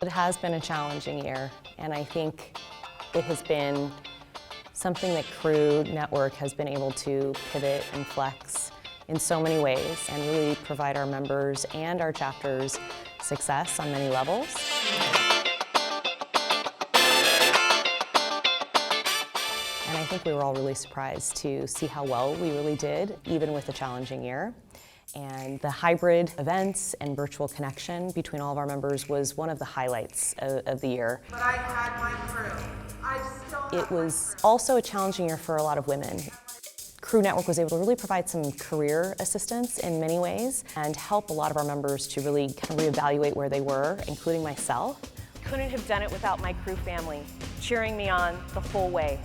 It has been a challenging year, and I think it has been something that CREW Network has been able to pivot and flex in so many ways and really provide our members and our chapters success on many levels. And I think we were all really surprised to see how well we really did, even with a challenging year. And the hybrid events and virtual connection between all of our members was one of the highlights of the year. But I had my crew. It was also a challenging year for a lot of women. CREW Network was able to really provide some career assistance in many ways and help a lot of our members to really kind of reevaluate where they were, including myself. Couldn't have done it without my CREW family, cheering me on the whole way.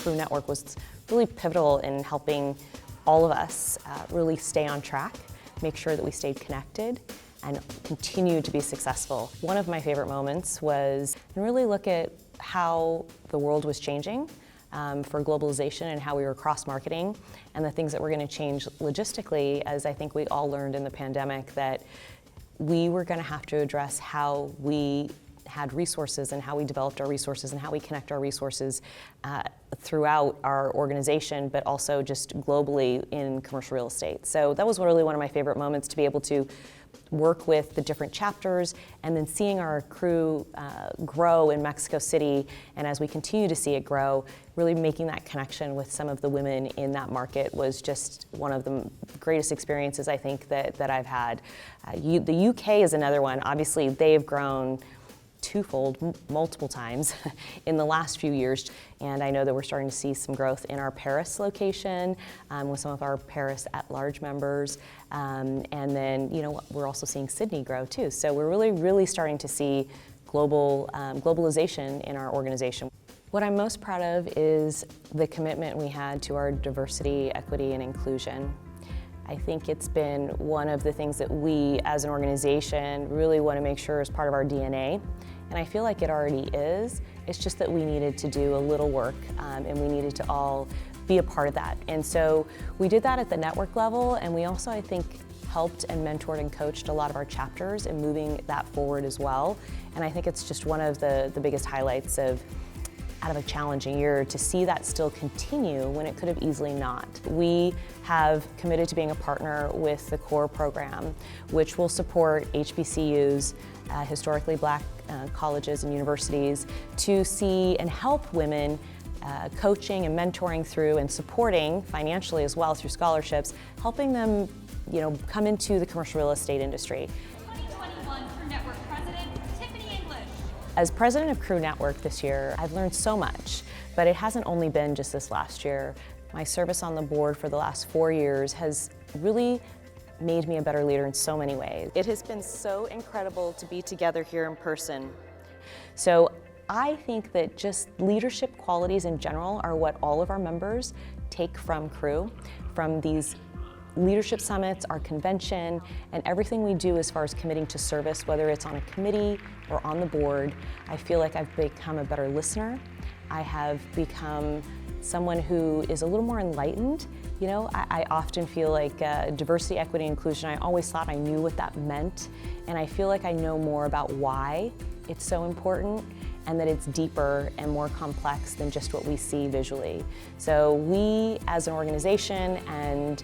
CREW Network was really pivotal in helping all of us really stay on track, make sure that we stayed connected, and continue to be successful. One of my favorite moments was to really look at how the world was changing for globalization and how we were cross-marketing and the things that were going to change logistically, as I think we all learned in the pandemic that we were going to have to address how we had resources and how we developed our resources and how we connect our resources throughout our organization, but also just globally in commercial real estate. So that was really one of my favorite moments, to be able to work with the different chapters and then seeing our CREW grow in Mexico City, and as we continue to see it grow, really making that connection with some of the women in that market was just one of the greatest experiences I think that I've had. The UK is another one. Obviously, they've grown twofold, multiple times in the last few years. And I know that we're starting to see some growth in our Paris location with some of our Paris at-large members. And then, we're also seeing Sydney grow too. So we're really starting to see globalization in our organization. What I'm most proud of is the commitment we had to our diversity, equity, and inclusion. I think it's been one of the things that we as an organization really want to make sure is part of our DNA. And I feel like it already is. It's just that we needed to do a little work and we needed to all be a part of that. And so we did that at the network level, and we also, I think, helped and mentored and coached a lot of our chapters in moving that forward as well. And I think it's just one of the biggest highlights out of a challenging year to see that still continue when it could have easily not. We have committed to being a partner with the CORE program, which will support HBCUs, historically black colleges and universities, to see and help women coaching and mentoring through and supporting financially as well through scholarships, helping them come into the commercial real estate industry. 2021 CREW Network President, Tiffany English. As president of CREW Network this year, I've learned so much, but it hasn't only been just this last year. My service on the board for the last 4 years has really made me a better leader in so many ways. It has been so incredible to be together here in person. So I think that just leadership qualities in general are what all of our members take from CREW, from these leadership summits, our convention, and everything we do as far as committing to service, whether it's on a committee or on the board. I feel like I've become a better listener. I have become someone who is a little more enlightened. I often feel like diversity, equity, inclusion, I always thought I knew what that meant, and I feel like I know more about why it's so important and that it's deeper and more complex than just what we see visually. So we as an organization and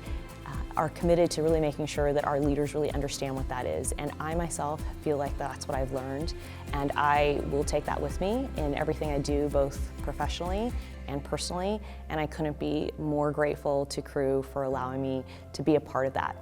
are committed to really making sure that our leaders really understand what that is. And I myself feel like that's what I've learned, and I will take that with me in everything I do, both professionally and personally, and I couldn't be more grateful to CREW for allowing me to be a part of that.